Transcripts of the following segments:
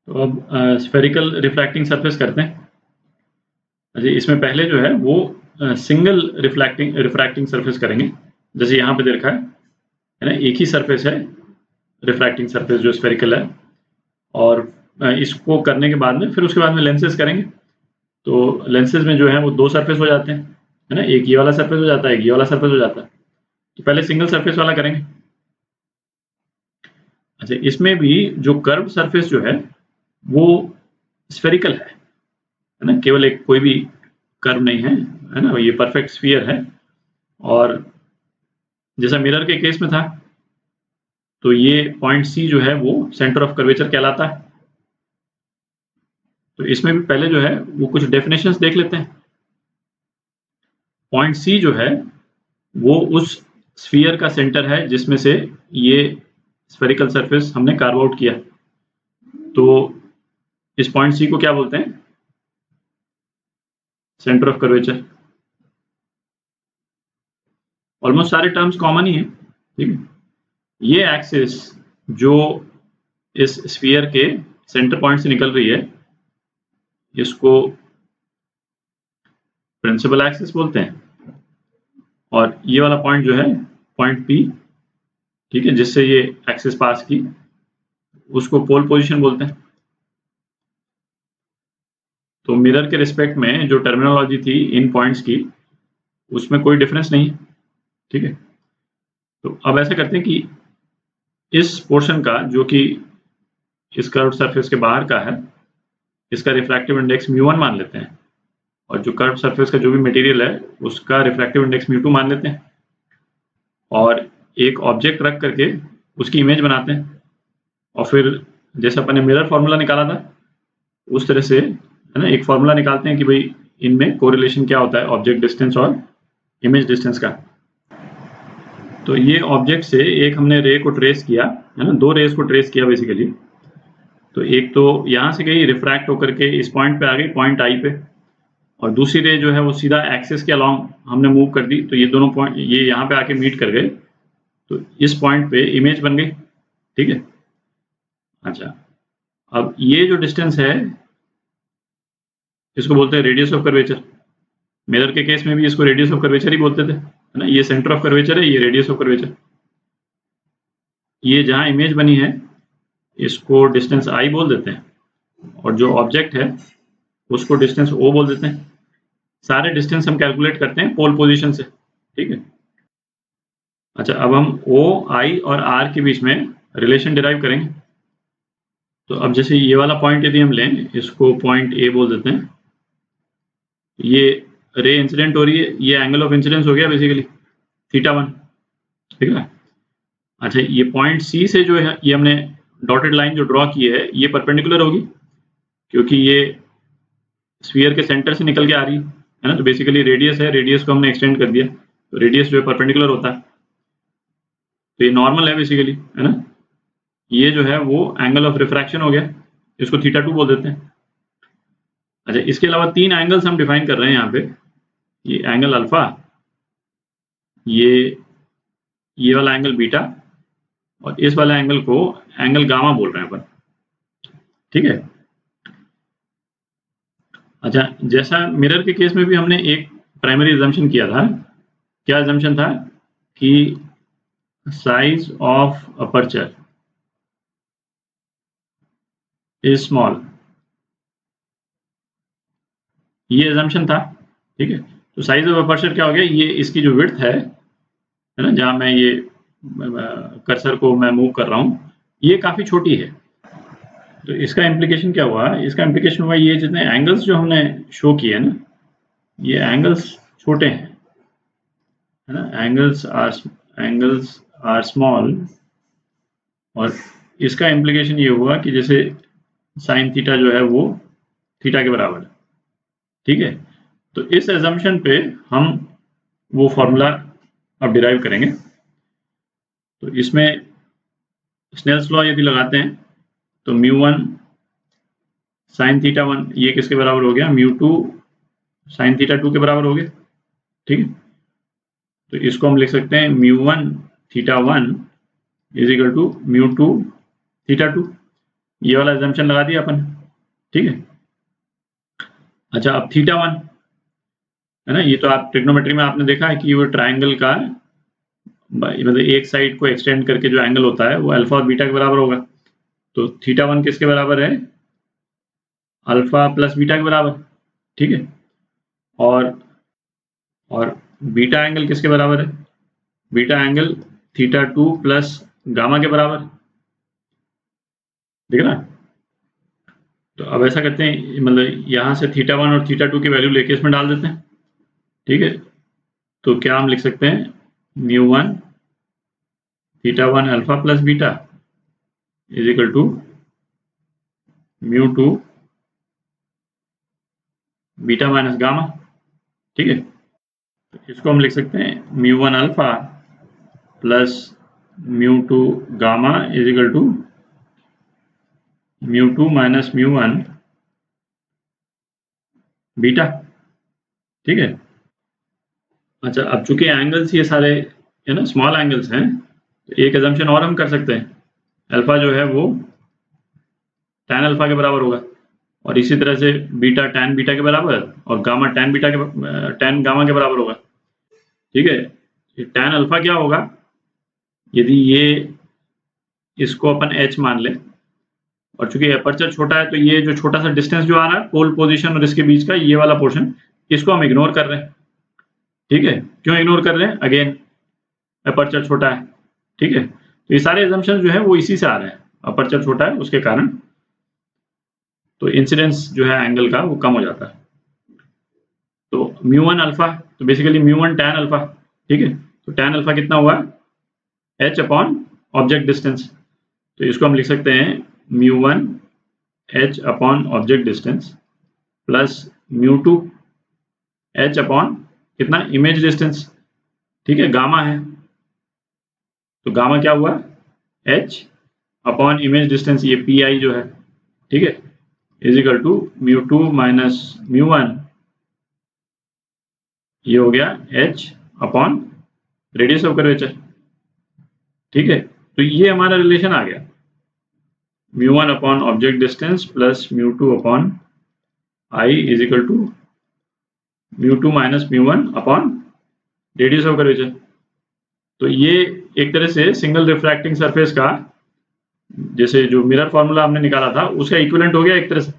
तो अब spherical refracting surface करते हैं। अच्छा, इसमें पहले जो है वो सिंगल रिफ्रैक्टिंग सरफेस करेंगे, जैसे यहाँ पे दे रखा है ना, एक ही सरफेस है रिफ्रैक्टिंग सरफेस जो स्फेरिकल है। और इसको करने के बाद में फिर उसके बाद में लेंसेज करेंगे। तो लेंसेज में जो है वो दो सरफेस हो जाते हैं, है ना, एक ये वाला सरफेस हो जाता है, एक ये वाला सरफेस हो जाता है। तो पहले सिंगल सरफेस वाला करेंगे। अच्छा, इसमें भी जो कर्व सरफेस जो है वो स्फेरिकल है ना, केवल एक कोई भी कर्व नहीं है ना, ये परफेक्ट स्फीयर है। और जैसा मिरर के केस में था, तो ये पॉइंट सी जो है वो सेंटर ऑफ कर्वेचर कहलाता है। तो इसमें भी पहले जो है वो कुछ डेफिनेशंस देख लेते हैं। पॉइंट सी जो है वो उस स्फीयर का सेंटर है जिसमें से ये स्फेरिकल सरफेस हमने कार्व आउट किया। तो इस पॉइंट सी को क्या बोलते हैं? Centre of curvature. ऑलमोस्ट सारे टर्म्स कॉमन ही है, ठीक है। ये एक्सिस जो इस स्फीयर के सेंटर पॉइंट से निकल रही है, इसको प्रिंसिपल एक्सिस बोलते हैं। और ये वाला पॉइंट जो है पॉइंट पी, ठीक है, जिससे ये एक्सिस पास की, उसको पोल पोजीशन बोलते हैं। तो मिरर के रिस्पेक्ट में जो टर्मिनोलॉजी थी इन पॉइंट्स की, उसमें कोई डिफरेंस नहीं है, ठीक है। तो अब ऐसा करते हैं कि इस पोर्शन का जो कि इस कर्व सरफेस के बाहर का है, इसका रिफ्रैक्टिव इंडेक्स μ1 मान लेते हैं, और जो कर्व सरफेस का जो भी मटेरियल है उसका रिफ्रैक्टिव इंडेक्स μ2 मान लेते हैं, और एक ऑब्जेक्ट रख करके उसकी इमेज बनाते हैं। और फिर जैसे अपन ने मिरर फॉर्मूला निकाला था उस तरह से, है ना, एक फॉर्मूला निकालते हैं कि भाई इनमें कोरिलेशन क्या होता है ऑब्जेक्ट डिस्टेंस और इमेज डिस्टेंस का। तो ये ऑब्जेक्ट से एक हमने रे को ट्रेस किया, है ना, दो रेस को ट्रेस किया बेसिकली। तो एक तो यहाँ से गई रिफ्रैक्ट होकर के इस पॉइंट पे आ गई, पॉइंट आई पे, और दूसरी रे जो है वो सीधा एक्सिस के अलॉन्ग हमने मूव कर दी। तो ये दोनों पॉइंट ये यहाँ पे आके मीट कर गए, तो इस पॉइंट पे इमेज बन गई, ठीक है। अच्छा, अब ये जो डिस्टेंस है इसको बोलते हैं रेडियस ऑफ कर्वेचर। मिरर के केस में भी इसको रेडियस ऑफ कर्वेचर ही बोलते थे, है ना। ये सेंटर ऑफ कर्वेचर है, ये रेडियस ऑफ कर्वेचर। ये जहाँ इमेज बनी है इसको डिस्टेंस आई बोल देते हैं, और जो ऑब्जेक्ट है उसको डिस्टेंस ओ बोल देते हैं। सारे डिस्टेंस हम कैलकुलेट करते हैं पोल पोजीशन से, ठीक है। अच्छा, अब हम ओ, आई और आर के बीच में रिलेशन डिराइव करेंगे। तो अब जैसे ये वाला पॉइंट यदि हम लें, इसको पॉइंट ए बोल देते हैं। ये रे इंसिडेंट हो रही है, ये एंगल ऑफ इंसिडेंस हो गया बेसिकली θ1, ठीक है। अच्छा, ये पॉइंट सी से जो है ये हमने डॉटेड लाइन जो ड्रॉ की है ये परपेंडिकुलर होगी, क्योंकि ये स्फीयर के सेंटर से निकल के आ रही है ना। तो बेसिकली रेडियस है, रेडियस को हमने एक्सटेंड कर दिया, तो रेडियस जो है परपेंडिकुलर होता है। तो ये नॉर्मल है बेसिकली, है ना। ये जो है वो एंगल ऑफ रिफ्रैक्शन हो गया, इसको θ2 बोल देते हैं। अच्छा, इसके अलावा तीन एंगल्स हम डिफाइन कर रहे हैं यहाँ पे। ये एंगल अल्फा, ये वाला एंगल बीटा, और इस वाला एंगल को एंगल गामा बोल रहे हैं अपन, ठीक है। अच्छा, जैसा मिरर के केस में भी हमने एक प्राइमरी अजम्पशन किया था। क्या अजम्पशन था? कि size of aperture is small, ये अजम्पशन था, ठीक है। तो साइज ऑफ अपर्चर क्या हो गया? ये इसकी जो विड्थ है ना, जहां मैं ये कर्सर को मैं मूव कर रहा हूं, ये काफी छोटी है। तो इसका इम्प्लीकेशन क्या हुआ? इसका इम्प्लीकेशन हुआ ये जितने एंगल्स जो हमने शो किए ना, ये एंगल्स छोटे हैं, है ना। एंगल्स आर स्मॉल, और इसका इम्प्लीकेशन ये हुआ कि जैसे साइन थीटा जो है वो थीटा के बराबर है, ठीक है। तो इस एजम्पशन पे हम वो फॉर्मूला अब डिराइव करेंगे। तो इसमें स्नेल्स लॉ यदि लगाते हैं तो μ1 साइन θ1 ये किसके बराबर हो गया? μ2 साइन θ2 के बराबर हो गया, ठीक है। तो इसको हम लिख सकते हैं μ1 θ1 इज इक्वल टू μ2 θ2। ये वाला एजम्पशन लगा दिया अपन, ठीक है। अच्छा, अब θ1 है ना, ये तो आप ट्रिग्नोमेट्री में आपने देखा है कि वो ट्राइंगल का मतलब एक साइड को एक्सटेंड करके जो एंगल होता है वो अल्फा और बीटा के बराबर होगा। तो θ1 किसके बराबर है? अल्फा प्लस बीटा के बराबर, ठीक है। और बीटा एंगल किसके बराबर है? बीटा एंगल θ2 प्लस गामा के बराबर, ठीक है ना। तो अब ऐसा करते हैं, मतलब यहाँ से θ1 और θ2 की वैल्यू लेके इसमें डाल देते हैं, ठीक है। तो क्या हम लिख सकते हैं? μ1 θ1 alpha plus beta is equal to μ2 beta minus gamma, ठीक है। तो इसको हम लिख सकते हैं μ1 alpha plus μ2 gamma is equal to μ2 minus μ1 beta, ठीक है। अच्छा, अब चूंकि एंगल्स ये सारे है ना स्मॉल एंगल्स हैं, तो एक एजम्पशन और हम कर सकते हैं, अल्फा जो है वो tan अल्फा के बराबर होगा, और इसी तरह से बीटा tan बीटा के बराबर और गामा tan गामा के बराबर होगा, ठीक है। tan अल्फा क्या होगा? यदि ये इसको अपन h मान ले, और चूंकि अपर्चर छोटा है तो ये जो छोटा सा डिस्टेंस जो आ रहा है पोल पोजीशन और इसके बीच का ये वाला पोर्शन, इसको हम इग्नोर कर रहे हैं, ठीक है। क्यों इग्नोर कर रहे हैं? अगेन अपर्चर छोटा है, ठीक है। तो ये सारे एजम्पशन जो है वो इसी से आ रहे हैं, अपर्चर छोटा है उसके कारण, तो इंसिडेंस जो है एंगल का वो कम हो जाता है। तो μ1 अल्फा, तो बेसिकली μ1 tan अल्फा, ठीक है। तो tan अल्फा कितना हुआ? h अपॉन ऑब्जेक्ट डिस्टेंस, तो इसको हम लिख सकते हैं μ1 h upon object distance plus μ2 h upon कितना? इमेज डिस्टेंस, ठीक है, गामा है। तो गामा क्या हुआ? h अपॉन इमेज डिस्टेंस, ये pi जो है, ठीक है, इज इक्वल टू μ2 माइनस μ1, ये हो गया h upon radius of curvature, ठीक है। तो ये हमारा रिलेशन आ गया, μ1 upon object distance plus μ2 upon i is equal to μ2 minus μ1 upon radius of curvature. तो ये एक तरह से सिंगल रिफ्रैक्टिंग सरफेस का, जैसे जो मिरर फॉर्मूला हमने निकाला था उसका इक्विवेलेंट हो गया एक तरह से,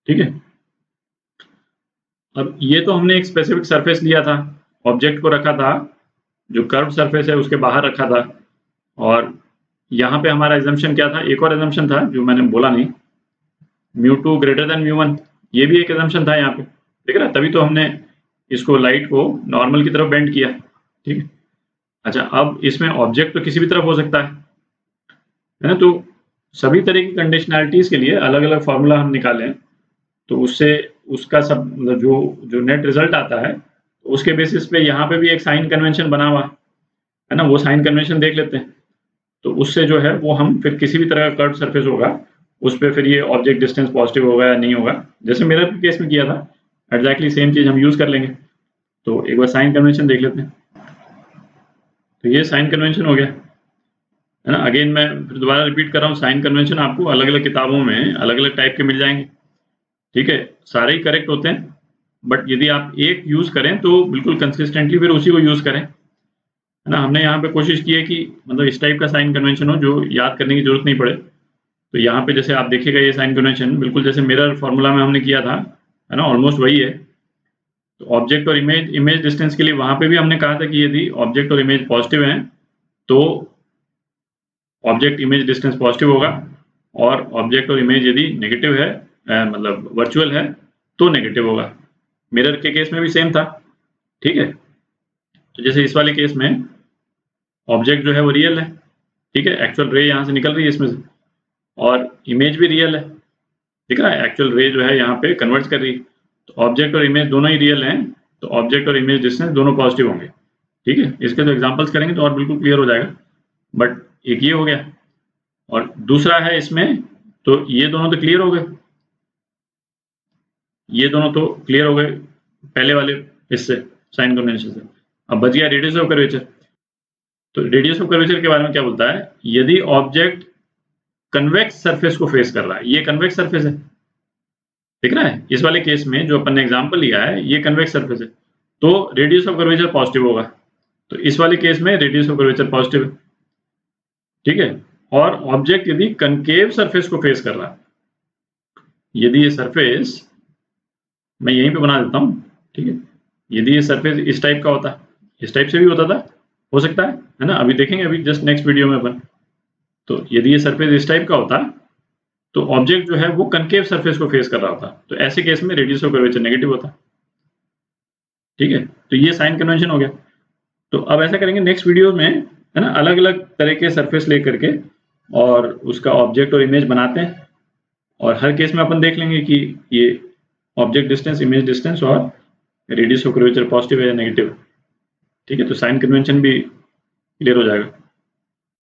ठीक है। अब ये तो हमने एक स्पेसिफिक सरफेस लिया था, ऑब्जेक्ट को रखा था, जो कर्व सरफेस है उसके बाहर रखा था, और यहाँ पे हमारा एजम्पशन क्या था? एक और एजम्पशन था जो मैंने बोला नहीं, μ2 ग्रेटर देन μ1, ये भी एक एजम्पशन था यहाँ पे, ठीक है ना। तभी तो हमने इसको लाइट को नॉर्मल की तरफ बेंड किया, ठीक है। अच्छा, अब इसमें ऑब्जेक्ट तो किसी भी तरफ हो सकता है ना, तो सभी तरह की कंडीशनैलिटीज के लिए अलग अलग फार्मूला हम निकालें, तो उससे उसका सब मतलब जो नेट रिजल्ट आता है उसके बेसिस पे यहाँ पे भी एक साइन कन्वेंशन बना हुआ है ना, वो साइन कन्वेंशन देख लेते हैं। तो उससे जो है वो हम फिर किसी भी तरह का कर्व सरफेस होगा उस पर फिर ये ऑब्जेक्ट डिस्टेंस पॉजिटिव होगा या नहीं होगा, जैसे मिरर के केस में किया था, एग्जैक्टली सेम चीज हम यूज कर लेंगे। तो एक बार साइन कन्वेंशन देख लेते हैं। तो ये साइन कन्वेंशन हो गया, है ना। अगेन मैं फिर दोबारा रिपीट कर रहा हूँ, साइन कन्वेंशन आपको अलग अलग किताबों में अलग अलग टाइप के मिल जाएंगे, ठीक है। सारे ही करेक्ट होते हैं, बट यदि आप एक यूज करें तो बिल्कुल कंसिस्टेंटली फिर उसी को यूज करें, है ना। हमने यहाँ पे कोशिश की है कि मतलब इस टाइप का साइन कन्वेंशन हो जो याद करने की जरूरत नहीं पड़े। तो यहाँ पे जैसे आप देखिएगा ये साइन कन्वेंशन बिल्कुल जैसे मिरर फॉर्मूला में हमने किया था, है ना, ऑलमोस्ट वही है। तो ऑब्जेक्ट और इमेज डिस्टेंस के लिए वहां पे भी हमने कहा था कि यदि ऑब्जेक्ट और इमेज पॉजिटिव हैं तो ऑब्जेक्ट इमेज डिस्टेंस पॉजिटिव होगा, और ऑब्जेक्ट और इमेज यदि नेगेटिव है मतलब वर्चुअल है तो नेगेटिव होगा। मिरर के केस में भी सेम था, ठीक है। तो जैसे इस वाले केस में ऑब्जेक्ट जो है वो रियल है, ठीक है, एक्चुअल रे यहाँ से निकल रही है इसमें से, और इमेज भी रियल है, ठीक है, एक्चुअल रे जो है यहाँ पे कन्वर्ट कर रही है। तो ऑब्जेक्ट और इमेज दोनों ही रियल हैं, तो ऑब्जेक्ट और इमेज डिस्टेंस दोनों पॉजिटिव होंगे, ठीक है। इसके जो एग्जांपल्स करेंगे तो और बिल्कुल क्लियर हो जाएगा, बट एक ये हो गया, और दूसरा है इसमें, तो ये दोनों तो क्लियर हो गए, ये दोनों तो क्लियर हो गए पहले वाले इससे साइन कन्वेंशन से। अब बच गया रेडियस ऑफ कर्वेचर। तो रेडियस ऑफ कर्वेचर के बारे में क्या बोलता है? यदि ऑब्जेक्ट कन्वेक्स सरफेस को फेस कर रहा है। ये कन्वेक्स सरफेस है, दिख रहा है? इस वाले केस में जो अपन ने एग्जांपल लिया है ये कन्वेक्स सरफेस है, तो रेडियस ऑफ कर्वेचर पॉजिटिव होगा। तो इस वाले केस में रेडियस ऑफ कर्वेचर पॉजिटिव है, ठीक है। और ऑब्जेक्ट यदि कनकेव सरफेस को फेस कर रहा है, यदि ये सरफेस, मैं यहीं पे बना देता हूं, ठीक है, यदि ये सरफेस इस टाइप का होता, इस टाइप से भी होता था, हो सकता है ना, अभी देखेंगे, अभी जस्ट नेक्स्ट वीडियो में अपन। तो यदि ये सरफेस इस टाइप का होता तो ऑब्जेक्ट जो है वो कनकेव सरफेस को फेस कर रहा होता, तो ऐसे केस में रेडियस ऑफ कर्वेचर नेगेटिव होता, ठीक है। तो ये साइन कन्वेंशन हो गया। तो अब ऐसा करेंगे नेक्स्ट वीडियो में, है ना, अलग अलग तरह के सरफेस लेकर के और उसका ऑब्जेक्ट और इमेज बनाते हैं, और हर केस में अपन देख लेंगे कि ये ऑब्जेक्ट डिस्टेंस, इमेज डिस्टेंस और रेडियस ऑफ कर्वेचर पॉजिटिव है या नेगेटिव, ठीक है। तो साइन कन्वेंशन भी क्लियर हो जाएगा।